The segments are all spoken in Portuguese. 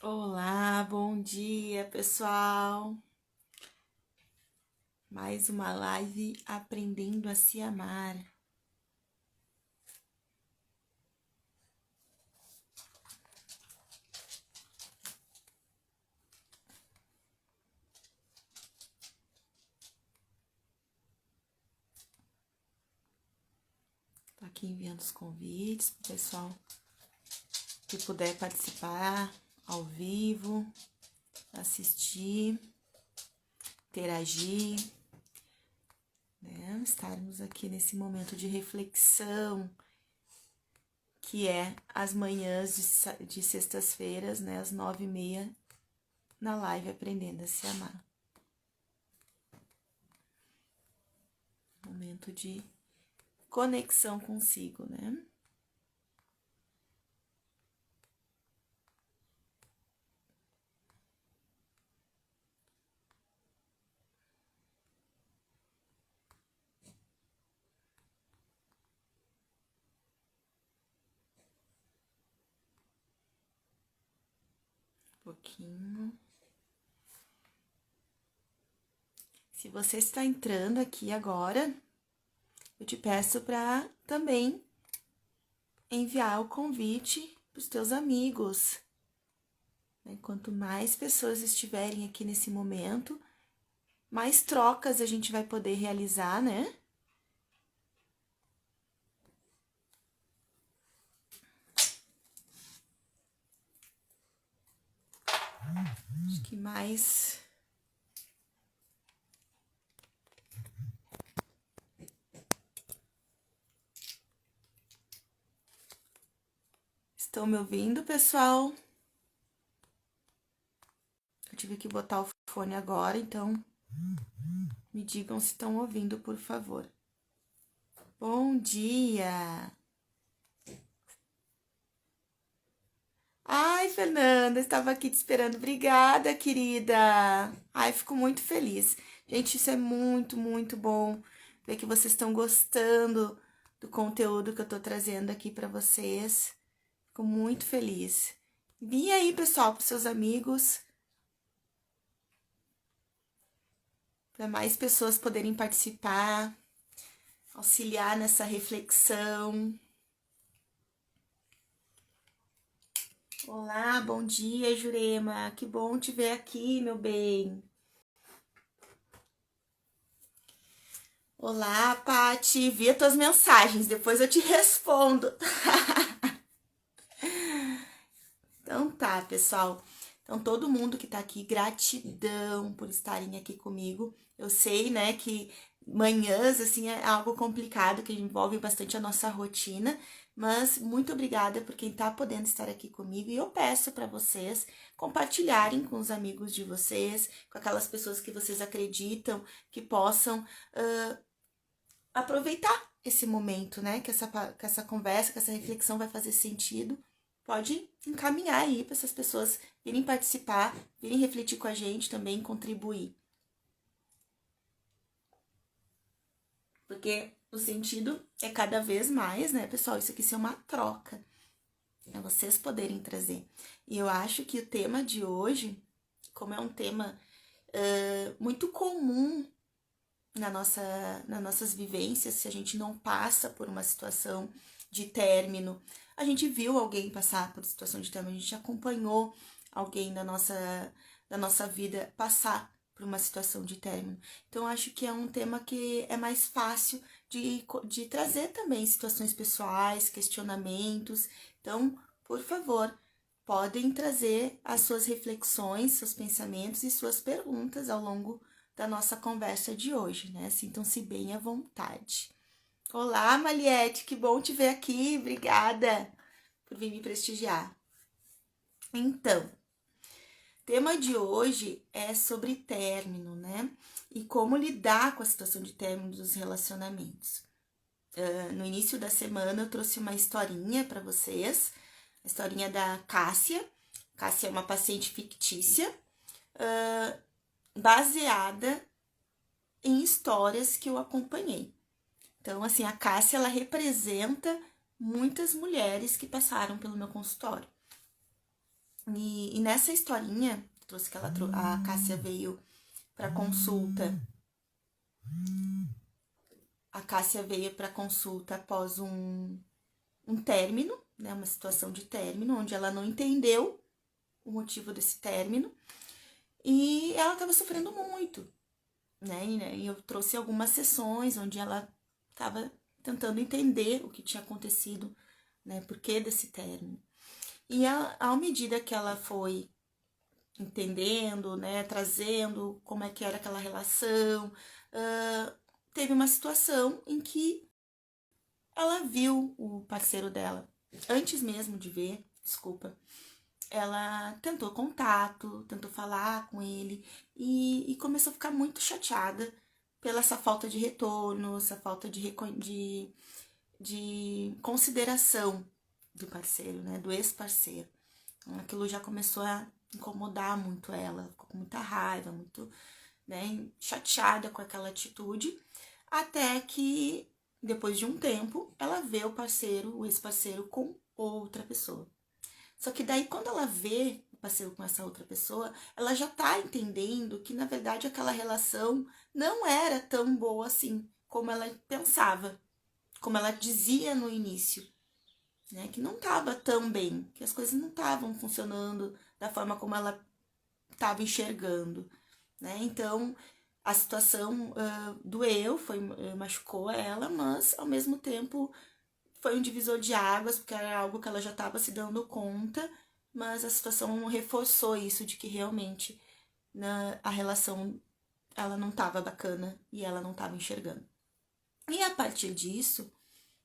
Olá, bom dia, pessoal. Mais uma live aprendendo a se amar. Tô aqui enviando os convites pro pessoal que puder participar ao vivo, assistir, interagir, né? Estarmos aqui nesse momento de reflexão, que é as manhãs de sextas-feiras, né? Às 9h30, na live Aprendendo a se Amar. Momento de conexão consigo, né? Um pouquinho. Se você está entrando aqui agora, eu te peço para também enviar o convite para os teus amigos. Quanto mais pessoas estiverem aqui nesse momento, mais trocas a gente vai poder realizar, né? Acho que mais. Estão me ouvindo, pessoal? Eu tive que botar o fone agora, então me digam se estão ouvindo, por favor. Bom dia! Ai, Fernanda, estava aqui te esperando. Obrigada, querida. Ai, fico muito feliz. Gente, isso é muito, muito bom ver que vocês estão gostando do conteúdo que eu tô trazendo aqui para vocês. Fico muito feliz. Vim aí, pessoal, para seus amigos, para mais pessoas poderem participar, auxiliar nessa reflexão. Olá, bom dia, Jurema. Que bom te ver aqui, meu bem. Olá, Pati. Vi as tuas mensagens, depois eu te respondo. Então tá, pessoal. Então, todo mundo que tá aqui, gratidão por estarem aqui comigo. Eu sei, né, que manhãs, assim, é algo complicado, que envolve bastante a nossa rotina, mas muito obrigada por quem tá podendo estar aqui comigo. E eu peço para vocês compartilharem com os amigos de vocês, com aquelas pessoas que vocês acreditam que possam aproveitar esse momento, né? Que essa conversa, que essa reflexão vai fazer sentido. Pode encaminhar aí para essas pessoas virem participar, virem refletir com a gente também, contribuir. Porque o sentido é cada vez mais, né, pessoal? Isso aqui ser uma troca. É vocês poderem trazer. E eu acho que o tema de hoje, como é um tema muito comum nas nossas vivências, se a gente não passa por uma situação de término, a gente viu alguém passar por situação de término, a gente acompanhou alguém da nossa vida passar por uma situação de término. Então, acho que é um tema que é mais fácil de trazer também situações pessoais, questionamentos. Então, por favor, podem trazer as suas reflexões, seus pensamentos e suas perguntas ao longo da nossa conversa de hoje, né? Sintam-se bem à vontade. Olá, Maliette, que bom te ver aqui. Obrigada por vir me prestigiar. Então, o tema de hoje é sobre término, né? E como lidar com a situação de término dos relacionamentos. No início da semana eu trouxe uma historinha para vocês, a historinha da Cássia. Cássia é uma paciente fictícia, baseada em histórias que eu acompanhei. Então, assim, a Cássia, ela representa muitas mulheres que passaram pelo meu consultório. E nessa historinha, trouxe que a Cássia veio para consulta. A Cássia veio para consulta após um término, né, uma situação de término, onde ela não entendeu o motivo desse término e ela estava sofrendo muito, né? E eu trouxe algumas sessões onde ela estava tentando entender o que tinha acontecido, né? Por que desse término. E à medida que ela foi entendendo, né, trazendo como é que era aquela relação, teve uma situação em que ela viu o parceiro dela, antes mesmo de ver, desculpa, ela tentou contato, tentou falar com ele e começou a ficar muito chateada pela essa falta de retorno, essa falta de consideração do parceiro, né, do ex-parceiro. Aquilo já começou a incomodar muito ela, ficou com muita raiva, muito, né, chateada com aquela atitude, até que depois de um tempo ela vê o ex-parceiro com outra pessoa. Só que daí quando ela vê o parceiro com essa outra pessoa, ela já tá entendendo que na verdade aquela relação não era tão boa assim como ela pensava, como ela dizia no início, né? Que não estava tão bem, que as coisas não estavam funcionando da forma como ela estava enxergando, né? Então a situação doeu, machucou ela, mas ao mesmo tempo foi um divisor de águas, porque era algo que ela já estava se dando conta, mas a situação reforçou isso de que realmente a relação ela não estava bacana e ela não estava enxergando. E a partir disso,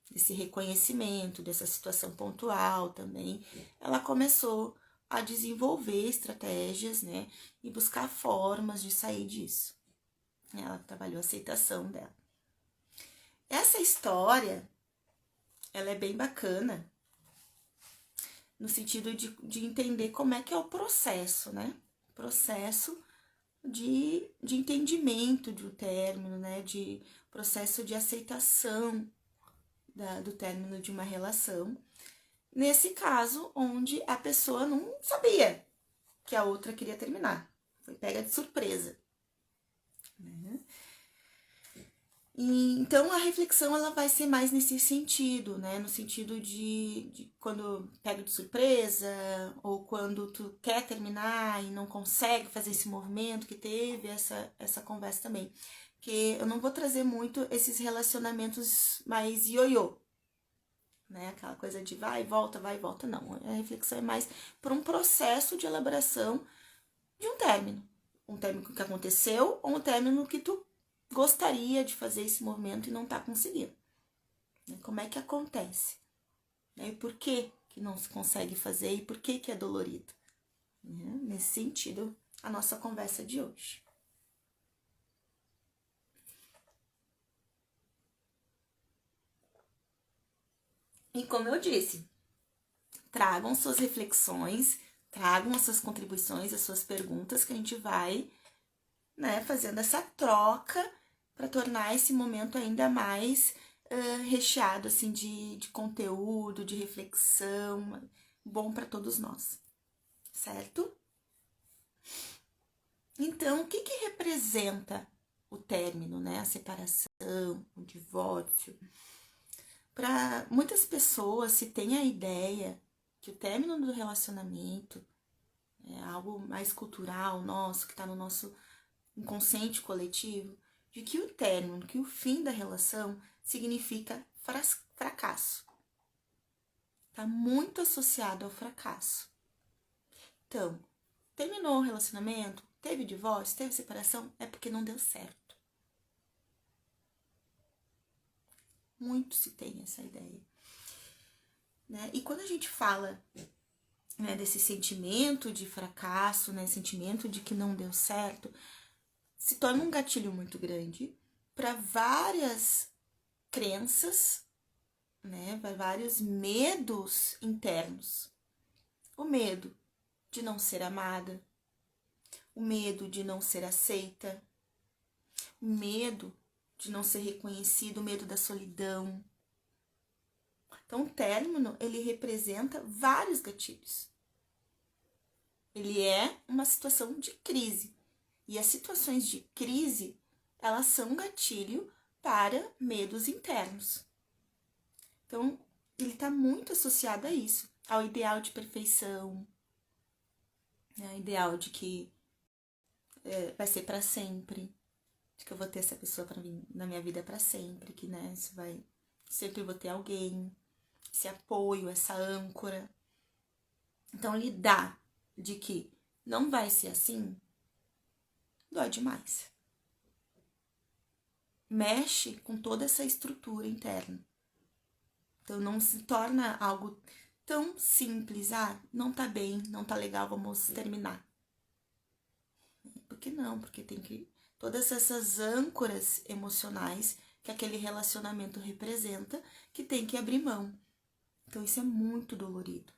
desse reconhecimento, dessa situação pontual também, ela começou a desenvolver estratégias, né, e buscar formas de sair disso. Ela trabalhou a aceitação dela. Essa história, ela é bem bacana, no sentido de entender como é que é o processo, né? Processo de entendimento do término, né? De processo de aceitação do término de uma relação. Nesse caso, onde a pessoa não sabia que a outra queria terminar. Foi pega de surpresa. Né? E, então, a reflexão ela vai ser mais nesse sentido, né? No sentido de quando pega de surpresa, ou quando tu quer terminar e não consegue fazer esse movimento, que teve essa conversa também. Que eu não vou trazer muito esses relacionamentos mais ioiô, né? Aquela coisa de vai e volta, não. A reflexão é mais por um processo de elaboração de um término. Um término que aconteceu ou um término que tu gostaria de fazer esse movimento e não tá conseguindo. Como é que acontece? E por que não se consegue fazer e por que é dolorido? Nesse sentido, a nossa conversa de hoje. E como eu disse, tragam suas reflexões, tragam as suas contribuições, as suas perguntas, que a gente vai, né, fazendo essa troca para tornar esse momento ainda mais recheado assim de conteúdo, de reflexão, bom para todos nós, certo? Então, o que representa o término, né? A separação, o divórcio? Para muitas pessoas se tem a ideia que o término do relacionamento é algo mais cultural nosso, que está no nosso inconsciente coletivo, de que o término, que o fim da relação significa fracasso. Está muito associado ao fracasso. Então, terminou o relacionamento, teve divórcio, teve separação, é porque não deu certo. Muito se tem essa ideia. Né? E quando a gente fala, né, desse sentimento de fracasso, né, sentimento de que não deu certo, se torna um gatilho muito grande para várias crenças, né, para vários medos internos. O medo de não ser amada, o medo de não ser aceita, o medo de não ser reconhecido, o medo da solidão. Então, o término, ele representa vários gatilhos. Ele é uma situação de crise. E as situações de crise, elas são gatilho para medos internos. Então, ele está muito associado a isso, ao ideal de perfeição, né? Ao ideal de que vai ser para sempre, de que eu vou ter essa pessoa para mim na minha vida para sempre, que, né, isso vai sempre vou ter alguém, esse apoio, essa âncora. Então, lidar de que não vai ser assim, dói demais. Mexe com toda essa estrutura interna. Então, não se torna algo tão simples. Ah, não tá bem, não tá legal, vamos terminar. Por que não? Porque tem que... Todas essas âncoras emocionais que aquele relacionamento representa, que tem que abrir mão. Então, isso é muito dolorido.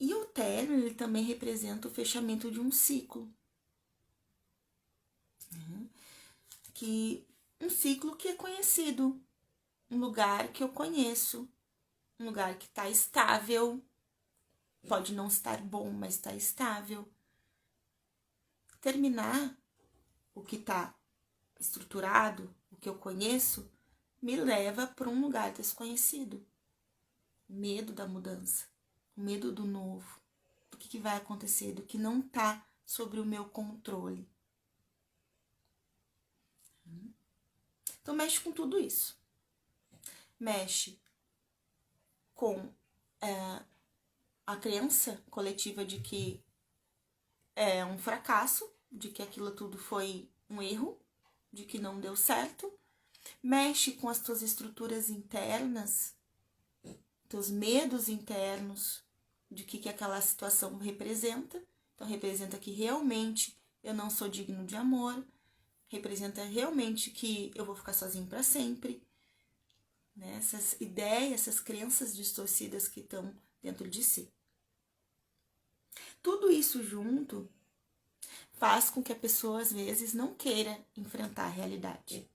E o término, ele também representa o fechamento de um ciclo. Um ciclo que é conhecido, um lugar que eu conheço, um lugar que está estável, pode não estar bom, mas está estável. Terminar o que está estruturado, o que eu conheço, me leva para um lugar desconhecido. Medo da mudança, medo do novo, do que vai acontecer, do que não está sobre o meu controle. Então, mexe com tudo isso. Mexe com a crença coletiva de que é um fracasso, de que aquilo tudo foi um erro, de que não deu certo. Mexe com as tuas estruturas internas, teus medos internos, de que aquela situação representa. Então, representa que realmente eu não sou digno de amor, representa realmente que eu vou ficar sozinho para sempre. Né? Essas ideias, essas crenças distorcidas que estão dentro de si. Tudo isso junto faz com que a pessoa, às vezes, não queira enfrentar a realidade.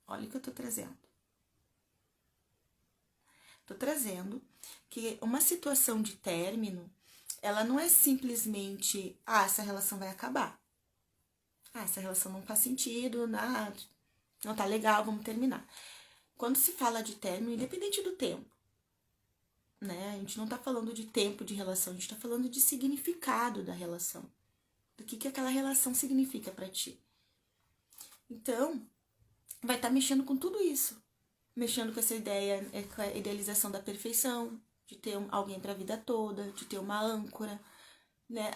Olha o que eu tô trazendo. Tô trazendo que uma situação de término, ela não é simplesmente, essa relação vai acabar. Essa relação não faz sentido, não tá legal, vamos terminar. Quando se fala de término, independente do tempo, né? A gente não tá falando de tempo de relação, a gente tá falando de significado da relação. Do que aquela relação significa para ti. Então, vai estar mexendo com tudo isso. Mexendo com essa ideia, com a idealização da perfeição, de ter alguém para a vida toda, de ter uma âncora, né?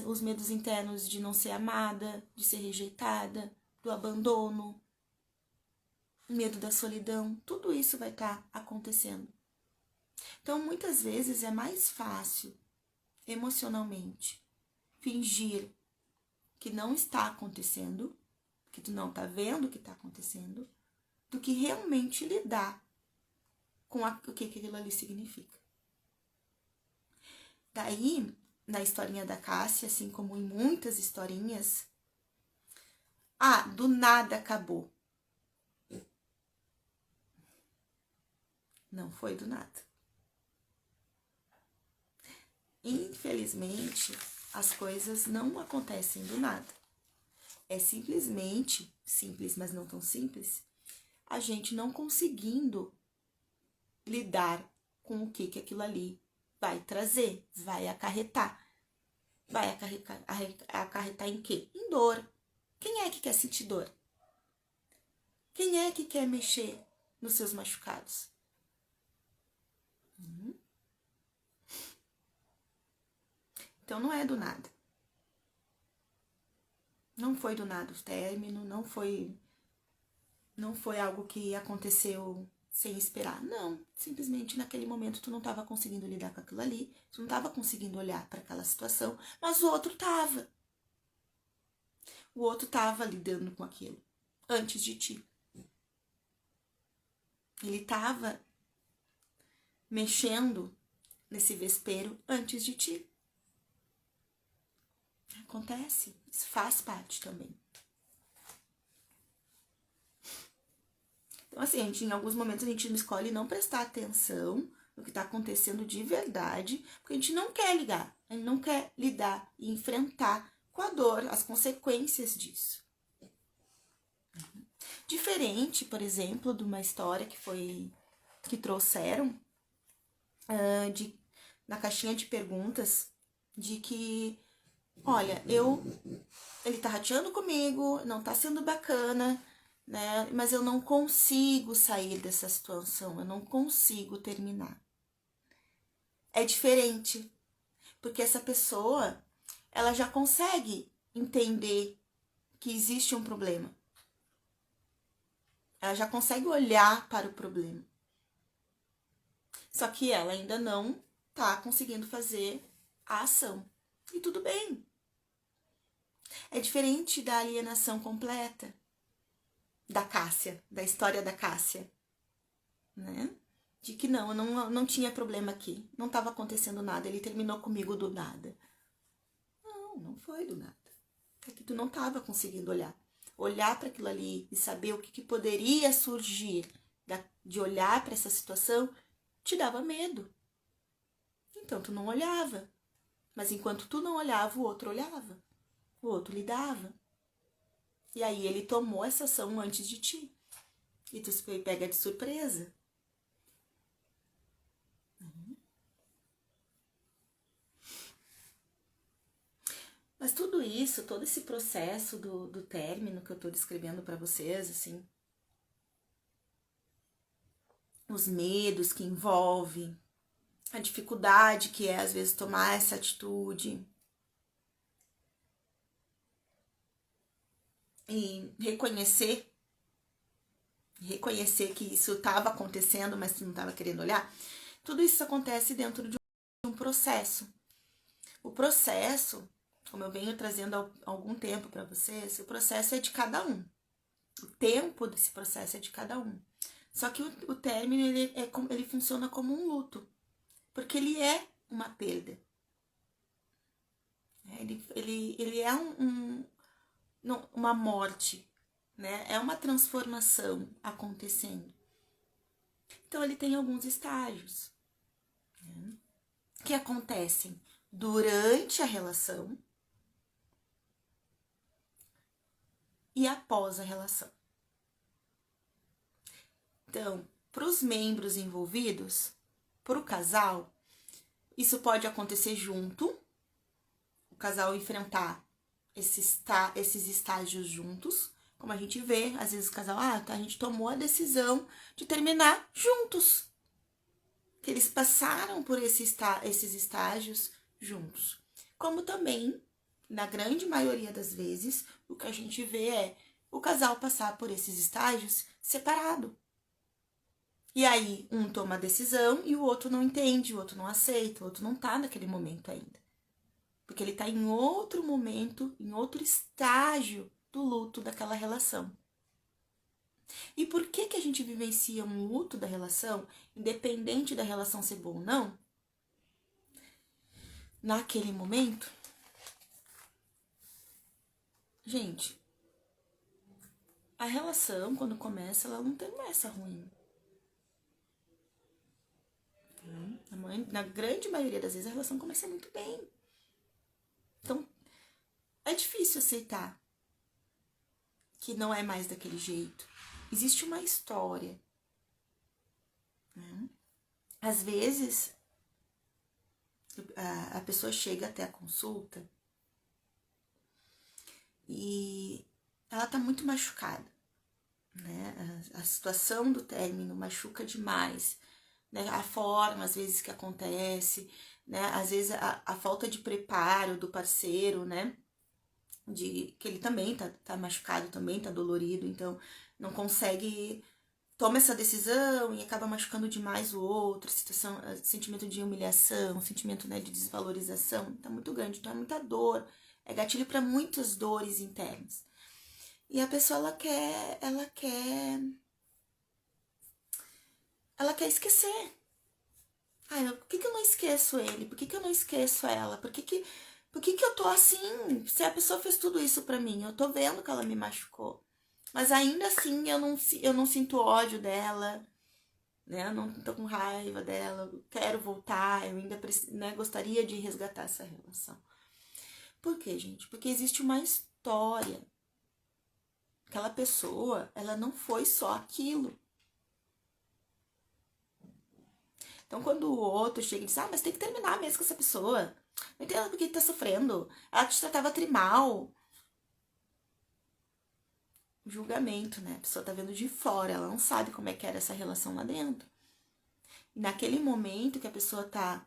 Os medos internos de não ser amada, de ser rejeitada, do abandono, medo da solidão, tudo isso vai estar acontecendo. Então, muitas vezes é mais fácil, emocionalmente, fingir que não está acontecendo, que tu não está vendo o que está acontecendo, do que realmente lidar com o que aquilo ali significa. Daí, na historinha da Cássia, assim como em muitas historinhas, do nada acabou. Não foi do nada. Infelizmente, as coisas não acontecem do nada. É simplesmente, simples, mas não tão simples, a gente não conseguindo lidar com o que aquilo ali vai trazer, vai acarretar. Vai acarretar em quê? Em dor. Quem é que quer sentir dor? Quem é que quer mexer nos seus machucados? Então não é do nada. Não foi do nada o término, não foi algo que aconteceu sem esperar. Não, simplesmente naquele momento tu não estava conseguindo lidar com aquilo ali, tu não estava conseguindo olhar para aquela situação, mas o outro estava. O outro estava lidando com aquilo antes de ti. Ele estava mexendo nesse vespeiro antes de ti. Acontece, isso faz parte também. Então, assim, em alguns momentos a gente não escolhe não prestar atenção no que está acontecendo de verdade, porque a gente não quer ligar, a gente não quer lidar e enfrentar com a dor, as consequências disso. Diferente, por exemplo, de uma história que trouxeram na caixinha de perguntas, de que, olha, ele tá rateando comigo, não tá sendo bacana, né? Mas eu não consigo sair dessa situação, eu não consigo terminar. É diferente, porque essa pessoa, ela já consegue entender que existe um problema. Ela já consegue olhar para o problema. Só que ela ainda não tá conseguindo fazer a ação. E tudo bem. É diferente da alienação completa da Cássia, da história da Cássia, né? De que não, eu não tinha problema aqui, não estava acontecendo nada, ele terminou comigo do nada. Não foi do nada. É que tu não estava conseguindo olhar para aquilo ali e saber o que poderia surgir de olhar para essa situação, te dava medo. Então tu não olhava. Mas enquanto tu não olhava, o outro olhava. O outro lidava. E aí ele tomou essa ação antes de ti. E tu se pega de surpresa. Mas tudo isso, todo esse processo do término que eu tô descrevendo para vocês, assim, os medos que envolve, a dificuldade que é às vezes tomar essa atitude e reconhecer que isso estava acontecendo, mas tu não estava querendo olhar, tudo isso acontece dentro de um processo. O processo, como eu venho trazendo há algum tempo para vocês, o processo é de cada um. O tempo desse processo é de cada um. Só que o término, ele funciona como um luto, porque ele é uma perda. Ele é uma morte, né? É uma transformação acontecendo. Então, ele tem alguns estágios, né, que acontecem durante a relação e após a relação. Então, para os membros envolvidos, para o casal, isso pode acontecer junto, o casal enfrentar esses estágios juntos, como a gente vê, às vezes o casal, a gente tomou a decisão de terminar juntos, que eles passaram por esses estágios juntos. Como também, na grande maioria das vezes, o que a gente vê é o casal passar por esses estágios separado. E aí, um toma a decisão e o outro não entende, o outro não aceita, o outro não tá naquele momento ainda. Porque ele tá em outro momento, em outro estágio do luto daquela relação. E por que a gente vivencia um luto da relação, independente da relação ser boa ou não? Naquele momento, gente, a relação, quando começa, ela não começa ruim. Na grande maioria das vezes, a relação começa muito bem. Então, é difícil aceitar que não é mais daquele jeito. Existe uma história, né? Às vezes, a pessoa chega até a consulta e ela tá muito machucada, né? A situação do término machuca demais, né? A forma, às vezes, que acontece, né? Às vezes, a falta de preparo do parceiro, né? Que ele também tá machucado, também tá dolorido, então não consegue, toma essa decisão e acaba machucando demais o outro, sentimento de humilhação, sentimento, né, de desvalorização, tá muito grande, então é muita dor, é gatilho para muitas dores internas. E a pessoa, ela quer esquecer. Por que eu não esqueço ele? Por que eu não esqueço ela? Por que eu tô assim? Se a pessoa fez tudo isso pra mim, eu tô vendo que ela me machucou. Mas ainda assim eu não sinto ódio dela, né? Eu não tô com raiva dela, eu quero voltar, eu ainda né, gostaria de resgatar essa relação. Por quê, gente? Porque existe uma história. Aquela pessoa, ela não foi só aquilo. Então, quando o outro chega e diz, mas tem que terminar mesmo com essa pessoa. Não entendo por que tá sofrendo. Ela te tratava trimal. Julgamento, né? A pessoa tá vendo de fora, ela não sabe como é que era essa relação lá dentro. E naquele momento que a pessoa tá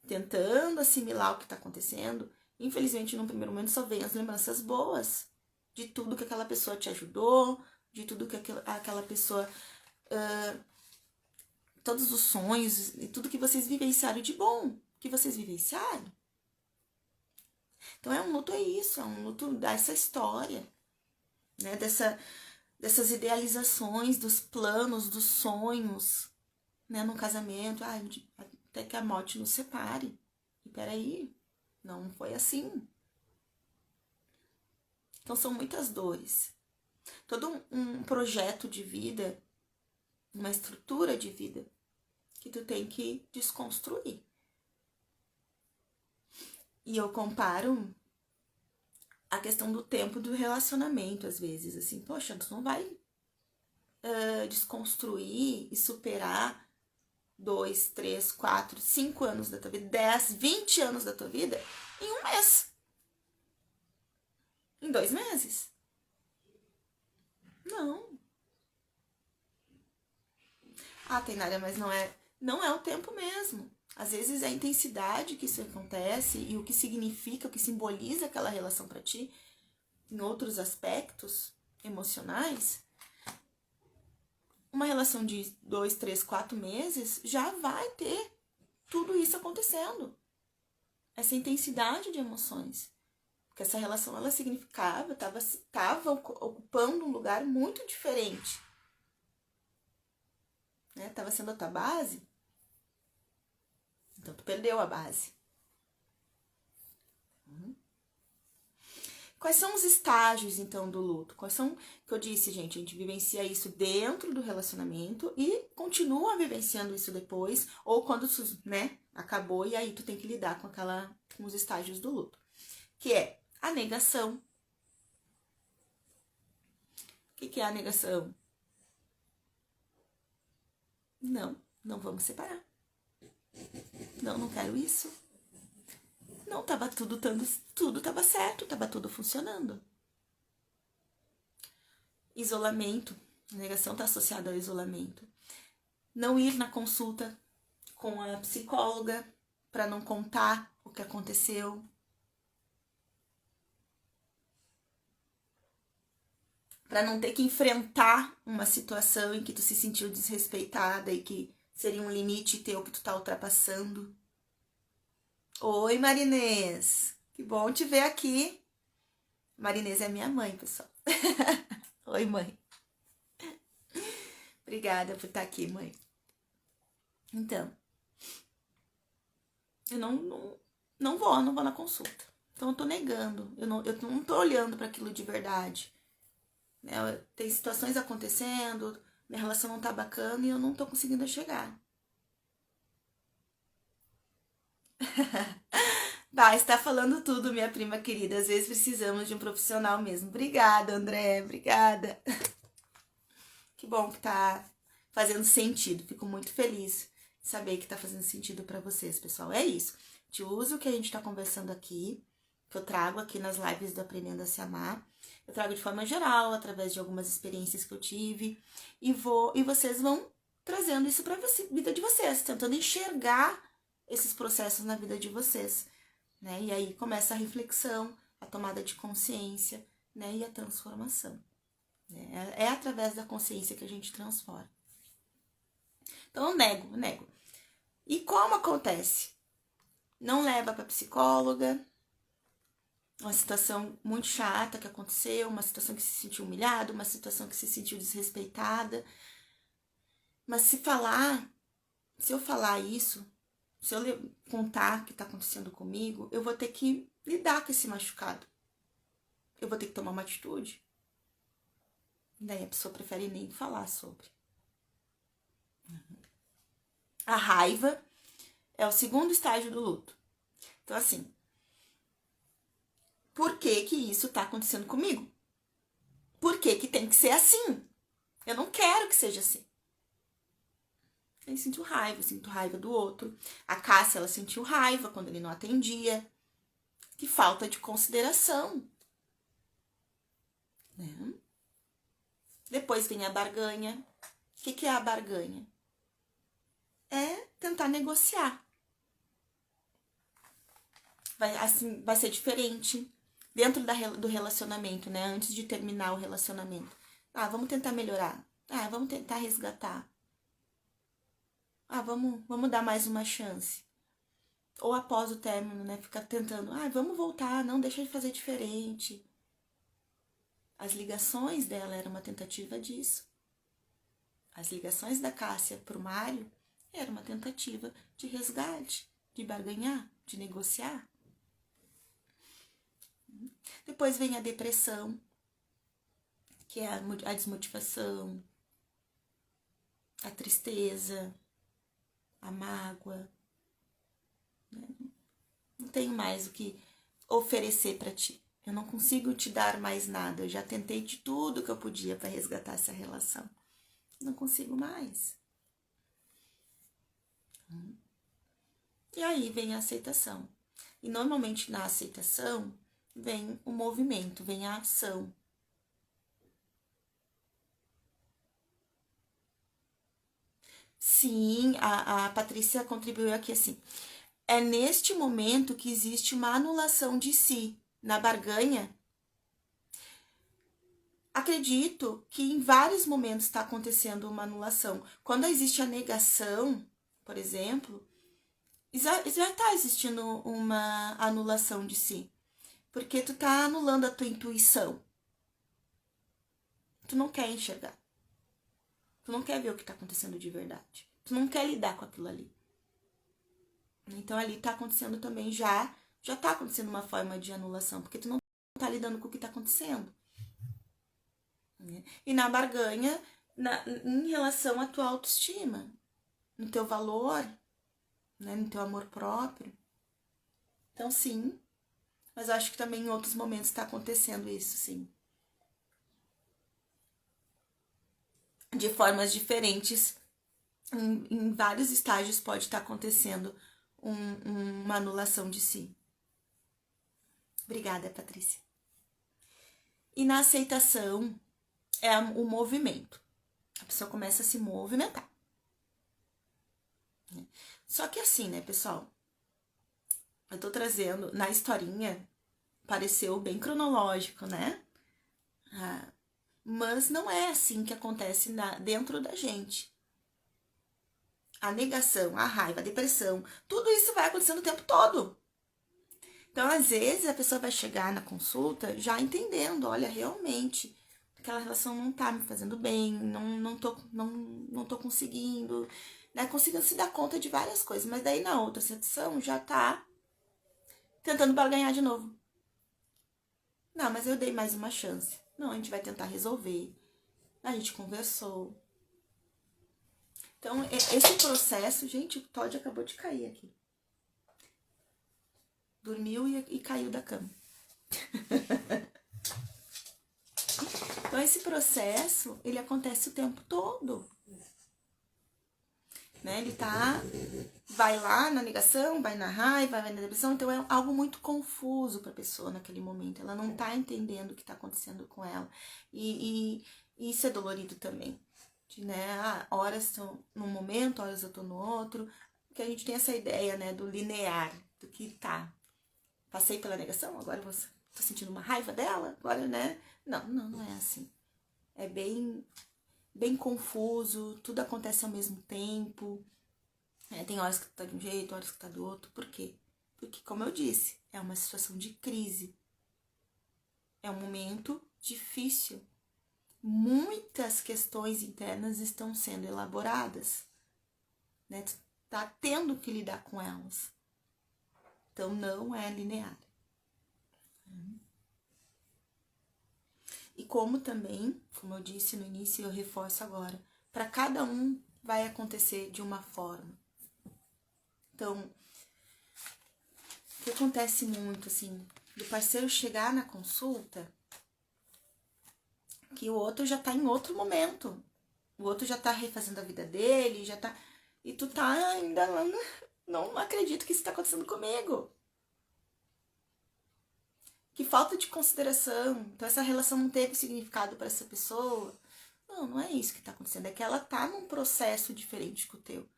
tentando assimilar o que tá acontecendo, infelizmente, num primeiro momento, só vem as lembranças boas de tudo que aquela pessoa te ajudou, de tudo que aquela pessoa... todos os sonhos e tudo que vocês vivenciaram de bom, que vocês vivenciaram. Então, um luto é isso, é um luto dessa história, né? Dessas idealizações, dos planos, dos sonhos, né? No casamento, até que a morte nos separe. E peraí, não foi assim. Então, são muitas dores. Todo um projeto de vida, uma estrutura de vida que tu tem que desconstruir. E eu comparo a questão do tempo do relacionamento, às vezes, assim, poxa, tu não vai desconstruir e superar 2, 3, 4, 5 anos da tua vida, 10, 20 anos da tua vida em um mês. Em 2 meses. Não. Tainara, mas não é o tempo mesmo. Às vezes a intensidade que isso acontece e o que significa, o que simboliza aquela relação para ti, em outros aspectos emocionais, uma relação de 2, 3, 4 meses já vai ter tudo isso acontecendo. Essa intensidade de emoções. Porque essa relação, ela significava, estava ocupando um lugar muito diferente. Né? Tava sendo a tua base. Então, tu perdeu a base. Quais são os estágios, então, do luto? Quais são, que eu disse, gente, a gente vivencia isso dentro do relacionamento e continua vivenciando isso depois, ou quando, né, acabou, e aí tu tem que lidar com os estágios do luto. Que é a negação. O que é a negação? Não vamos separar. Não quero isso. Não, tava tudo tava certo, tava tudo funcionando. Isolamento. A negação está associada ao isolamento. Não ir na consulta com a psicóloga para não contar o que aconteceu. Para não ter que enfrentar uma situação em que tu se sentiu desrespeitada e que seria um limite teu que tu tá ultrapassando. Oi, Marinês. Que bom te ver aqui. Marinês é minha mãe, pessoal. Oi, mãe. Obrigada por estar aqui, mãe. Então, eu não vou na consulta. Então, eu tô negando. Eu não tô olhando para aquilo de verdade. Tem situações acontecendo, minha relação não tá bacana e eu não tô conseguindo chegar. Está falando tudo, minha prima querida. Às vezes precisamos de um profissional mesmo. Obrigada, André. Obrigada. Que bom que tá fazendo sentido. Fico muito feliz de saber que tá fazendo sentido para vocês, pessoal. É isso. Te uso o que a gente tá conversando aqui, que eu trago aqui nas lives do Aprendendo a Se Amar. Eu trago de forma geral, através de algumas experiências que eu tive. E vocês vão trazendo isso pra vida de vocês, tentando enxergar esses processos na vida de vocês. Né? E aí começa a reflexão, a tomada de consciência, né? E a transformação. Né? É através da consciência que a gente transforma. Então eu nego. E como acontece? Não leva para psicóloga, uma situação muito chata que aconteceu, uma situação que se sentiu humilhada, uma situação que se sentiu desrespeitada. Mas se eu falar isso, se eu contar o que está acontecendo comigo, eu vou ter que lidar com esse machucado. Eu vou ter que tomar uma atitude. Daí a pessoa prefere nem falar sobre. A raiva é o segundo estágio do luto. Então, assim, por que que isso tá acontecendo comigo? Por que que tem que ser assim? Eu não quero que seja assim. Eu sinto raiva do outro. A Cássia, ela sentiu raiva quando ele não atendia. Que falta de consideração. Né? Depois vem a barganha. O que é a barganha? É tentar negociar. Vai ser diferente dentro do relacionamento, né? Antes de terminar o relacionamento. Ah, vamos tentar melhorar. Ah, vamos tentar resgatar. Ah, vamos dar mais uma chance. Ou após o término, né? Ficar tentando. Ah, vamos voltar, não deixa de fazer diferente. As ligações dela eram uma tentativa disso. As ligações da Cássia pro Mário era uma tentativa de resgate, de barganhar, de negociar. Depois vem a depressão, que é a desmotivação, a tristeza, a mágoa. Né? Não tenho mais o que oferecer para ti. Eu não consigo te dar mais nada. Eu já tentei de tudo que eu podia para resgatar essa relação. Não consigo mais. E aí vem a aceitação. E normalmente na aceitação vem o movimento, vem a ação. Sim, a Patrícia contribuiu aqui assim. É neste momento que existe uma anulação de si. Na barganha, acredito que em vários momentos está acontecendo uma anulação. Quando existe a negação, por exemplo, já está existindo uma anulação de si. Porque tu tá anulando a tua intuição. Tu não quer enxergar. Tu não quer ver o que tá acontecendo de verdade. Tu não quer lidar com aquilo ali. Então ali tá acontecendo também já tá acontecendo uma forma de anulação, porque tu não tá lidando com o que tá acontecendo. E na barganha, em relação à tua autoestima, no teu valor, né, no teu amor próprio. Então sim, mas eu acho que também em outros momentos tá acontecendo isso, sim. De formas diferentes, em vários estágios pode estar acontecendo uma anulação de si. Obrigada, Patrícia. E na aceitação é o movimento. A pessoa começa a se movimentar. Só que assim, né, pessoal? Eu tô trazendo, na historinha, pareceu bem cronológico, né? Mas não é assim que acontece dentro da gente. A negação, a raiva, a depressão, tudo isso vai acontecendo o tempo todo. Então, às vezes, a pessoa vai chegar na consulta já entendendo, olha, realmente, aquela relação não tá me fazendo bem, não tô conseguindo, né? Conseguindo se dar conta de várias coisas, mas daí na outra sessão já tá tentando barganhar de novo. Não, mas eu dei mais uma chance. Não, a gente vai tentar resolver. A gente conversou. Então, esse processo, gente, o Todd acabou de cair aqui. Dormiu e caiu da cama. Então, esse processo, ele acontece o tempo todo. Né? Ele vai lá na negação, vai na raiva, vai na depressão. Então, é algo muito confuso para a pessoa naquele momento. Ela não tá entendendo o que tá acontecendo com ela. E isso é dolorido também. Né? Horas estão num momento, horas eu tô no outro. Porque a gente tem essa ideia, né, do linear, do que tá. Passei pela negação, agora tô sentindo uma raiva dela, agora, né? Não é assim. É bem confuso, tudo acontece ao mesmo tempo. Tem horas que tá de um jeito, horas que tá do outro. Por quê? Porque, como eu disse, é uma situação de crise. É um momento difícil. Muitas questões internas estão sendo elaboradas. Né? Tu tá tendo que lidar com elas. Então, não é linear. E como também, como eu disse no início e eu reforço agora, para cada um vai acontecer de uma forma. Então, o que acontece muito, assim, do parceiro chegar na consulta, que o outro já tá em outro momento. O outro já tá refazendo a vida dele, já tá... E tu tá ainda lá, não acredito que isso tá acontecendo comigo. Que falta de consideração. Então essa relação não teve significado para essa pessoa. Não é isso que tá acontecendo. É que ela tá num processo diferente que o teu.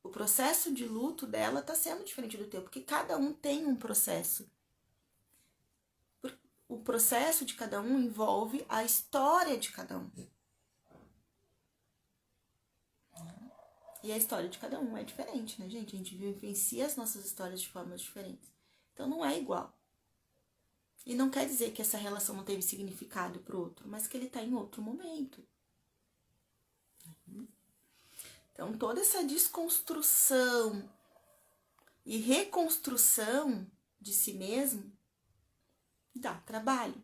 O processo de luto dela tá sendo diferente do teu, porque cada um tem um processo. O processo de cada um envolve a história de cada um. E a história de cada um é diferente, né, gente? A gente vivencia as nossas histórias de formas diferentes. Então não é igual. E não quer dizer que essa relação não teve significado pro outro, mas que ele tá em outro momento. Então toda essa desconstrução e reconstrução de si mesmo dá trabalho.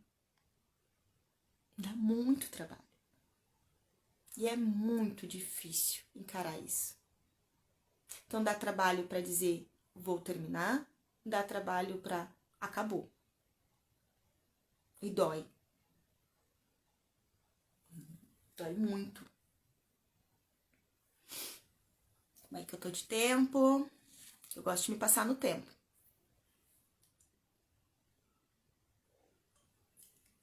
Dá muito trabalho. E é muito difícil encarar isso. Então dá trabalho para dizer vou terminar, dá trabalho para acabou. E dói. Dói muito. Como é que eu tô de tempo? Eu gosto de me passar no tempo.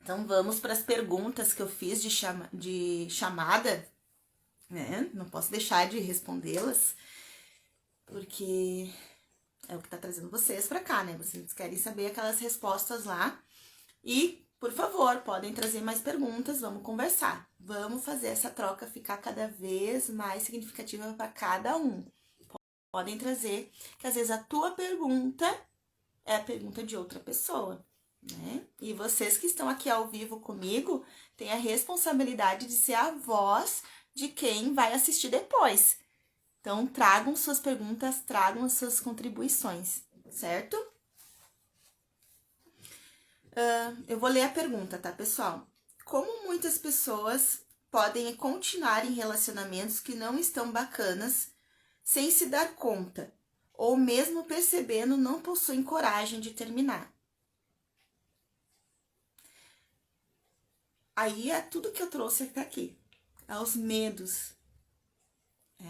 Então vamos para as perguntas que eu fiz de chamada, né? Não posso deixar de respondê-las, porque é o que tá trazendo vocês para cá, né? Vocês querem saber aquelas respostas lá. E, por favor, podem trazer mais perguntas, vamos conversar. Vamos fazer essa troca ficar cada vez mais significativa para cada um. Podem trazer, que às vezes a tua pergunta é a pergunta de outra pessoa, né? E vocês que estão aqui ao vivo comigo têm a responsabilidade de ser a voz de quem vai assistir depois. Então, tragam suas perguntas, tragam as suas contribuições, certo? Eu vou ler a pergunta, tá, pessoal? Como muitas pessoas podem continuar em relacionamentos que não estão bacanas sem se dar conta, ou mesmo percebendo, não possuem coragem de terminar? Aí é tudo que eu trouxe até aqui. É os medos.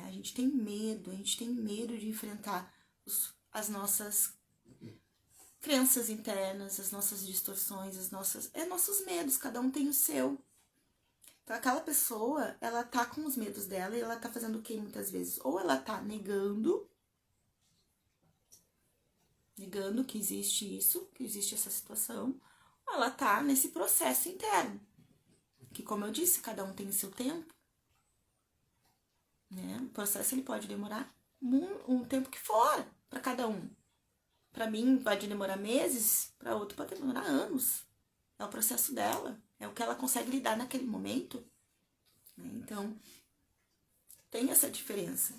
A gente tem medo de enfrentar as nossas crenças internas, as nossas distorções, nossos medos, cada um tem o seu. Então aquela pessoa, ela tá com os medos dela e ela tá fazendo o que muitas vezes? Ou ela tá negando que existe isso, que existe essa situação, ou ela tá nesse processo interno. Que, como eu disse, cada um tem o seu tempo. Né? O processo ele pode demorar um tempo que for para cada um. Para mim pode demorar meses, para outro pode demorar anos. É o processo dela, é o que ela consegue lidar naquele momento. Então, tem essa diferença.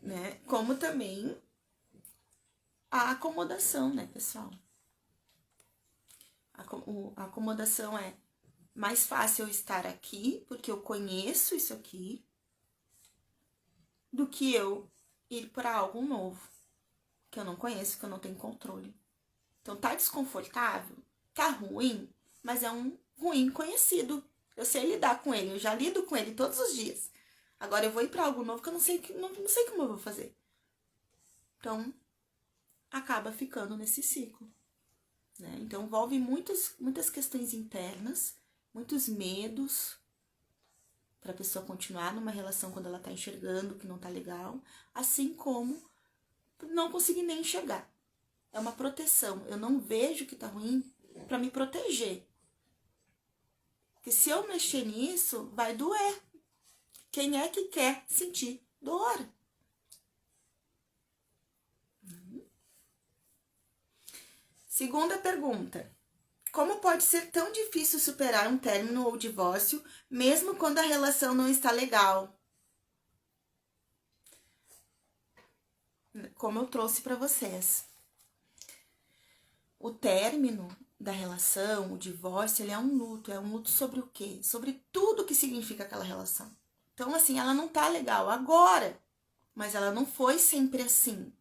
Né? Como também a acomodação, né, pessoal? A acomodação é mais fácil eu estar aqui, porque eu conheço isso aqui, do que eu ir para algo novo, que eu não conheço, que eu não tenho controle. Então, tá desconfortável, tá ruim, mas é um ruim conhecido. Eu sei lidar com ele, eu já lido com ele todos os dias. Agora eu vou ir para algo novo que eu não sei como eu vou fazer. Então, acaba ficando nesse ciclo. Né? Então, envolve muitas questões internas, muitos medos para a pessoa continuar numa relação quando ela está enxergando que não está legal, assim como não conseguir nem enxergar. É uma proteção. Eu não vejo que tá ruim para me proteger. Porque se eu mexer nisso, vai doer. Quem é que quer sentir dor? Segunda pergunta. Como pode ser tão difícil superar um término ou divórcio, mesmo quando a relação não está legal? Como eu trouxe para vocês. O término, da relação, o divórcio, ele é um luto sobre o quê? Sobre tudo que significa aquela relação. Então, assim, ela não tá legal agora, mas ela não foi sempre assim.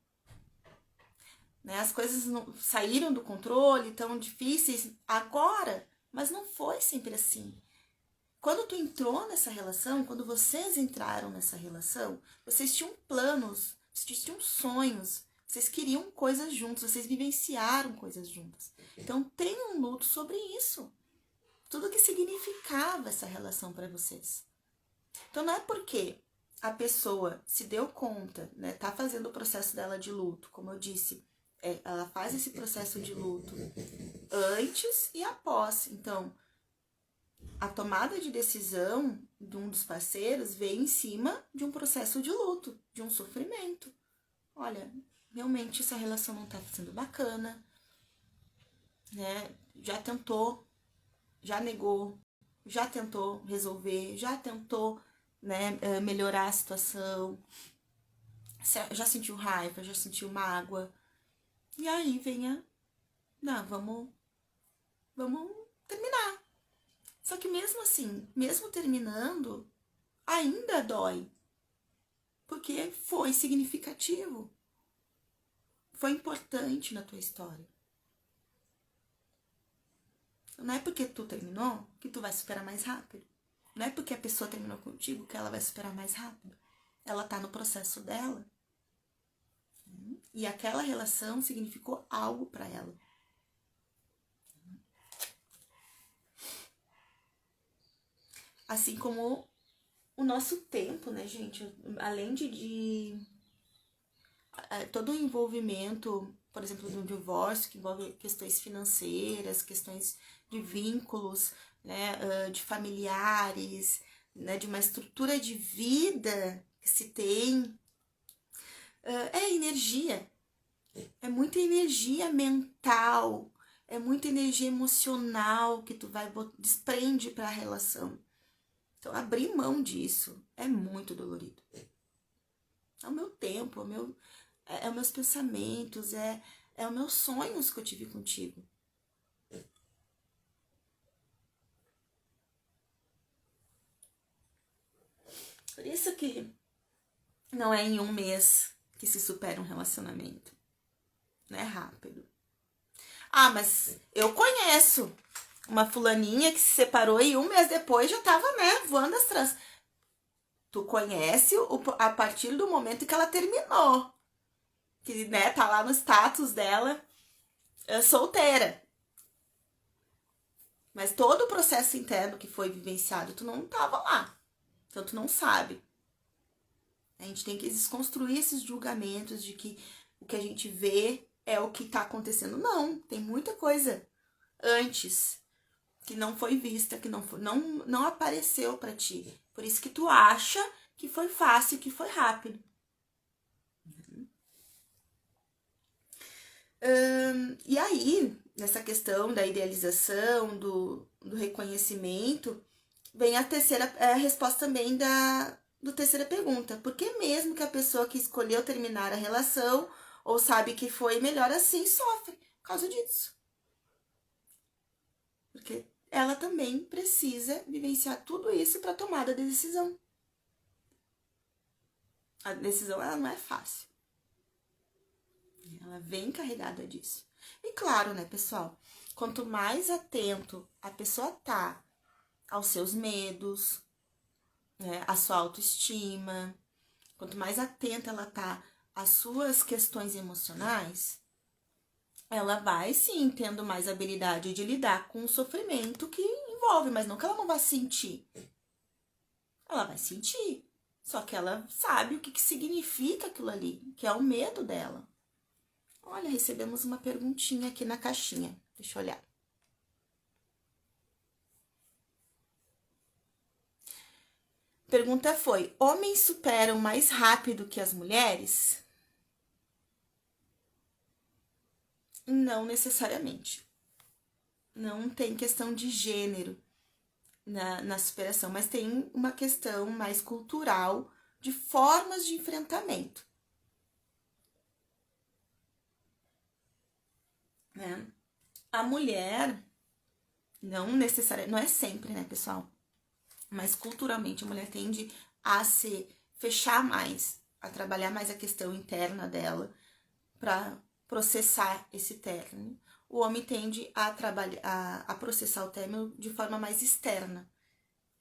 Né? As coisas saíram do controle, tão difíceis agora, mas não foi sempre assim. Quando tu entrou nessa relação, quando vocês entraram nessa relação, vocês tinham planos, vocês tinham sonhos, vocês queriam coisas juntos, vocês vivenciaram coisas juntas. Então tem um luto sobre isso. Tudo que significava essa relação para vocês. Então não é porque a pessoa se deu conta, né, tá fazendo o processo dela de luto, como eu disse, ela faz esse processo de luto antes e após. Então, a tomada de decisão de um dos parceiros vem em cima de um processo de luto, de um sofrimento. Olha, realmente essa relação não tá sendo bacana, né? Já tentou, já negou, já tentou resolver, já tentou, né, melhorar a situação, já sentiu raiva, já sentiu mágoa. E aí vem não, vamos terminar. Só que mesmo assim, mesmo terminando, ainda dói. Porque foi significativo. Foi importante na tua história. Não é porque tu terminou que tu vai superar mais rápido. Não é porque a pessoa terminou contigo que ela vai superar mais rápido. Ela tá no processo dela. E aquela relação significou algo para ela. Assim como o nosso tempo, né, gente? Além de todo o envolvimento, por exemplo, do divórcio, que envolve questões financeiras, questões de vínculos, né, de familiares, né, de uma estrutura de vida que se tem, é energia. É muita energia mental, é muita energia emocional que tu desprende para a relação. Então, abrir mão disso é muito dolorido. É o meu tempo, é os meus pensamentos, é os meus sonhos que eu tive contigo. Por isso que não é em um mês que se supera um relacionamento. Não é rápido. Ah, mas eu conheço uma fulaninha que se separou e um mês depois já tava, né, voando as trans. Tu conhece a partir do momento que ela terminou. Que, né, tá lá no status dela, solteira. Mas todo o processo interno que foi vivenciado, tu não tava lá. Então tu não sabe. A gente tem que desconstruir esses julgamentos de que o que a gente vê é o que tá acontecendo. Não, tem muita coisa antes que não foi vista, que não apareceu para ti. Por isso que tu acha que foi fácil, que foi rápido. E aí, nessa questão da idealização, do reconhecimento, vem a resposta também do terceira pergunta. Por que mesmo que a pessoa que escolheu terminar a relação ou sabe que foi melhor assim, sofre por causa disso? Porque ela também precisa vivenciar tudo isso para tomar a decisão. A decisão, ela não é fácil. Ela vem carregada disso. E claro, né, pessoal? Quanto mais atento a pessoa tá aos seus medos, né, à sua autoestima, quanto mais atenta ela tá às suas questões emocionais, ela vai sim tendo mais habilidade de lidar com o sofrimento que envolve, mas não que ela não vai sentir. Ela vai sentir. Só que ela sabe o que significa aquilo ali, que é o medo dela. Olha, recebemos uma perguntinha aqui na caixinha. Deixa eu olhar. Pergunta foi: homens superam mais rápido que as mulheres? Não necessariamente. Não tem questão de gênero na superação, mas tem uma questão mais cultural de formas de enfrentamento. Né? A mulher, não necessariamente, não é sempre, né, pessoal? Mas culturalmente a mulher tende a se fechar mais, a trabalhar mais a questão interna dela para processar esse término. O homem tende a trabalhar, a processar o término de forma mais externa,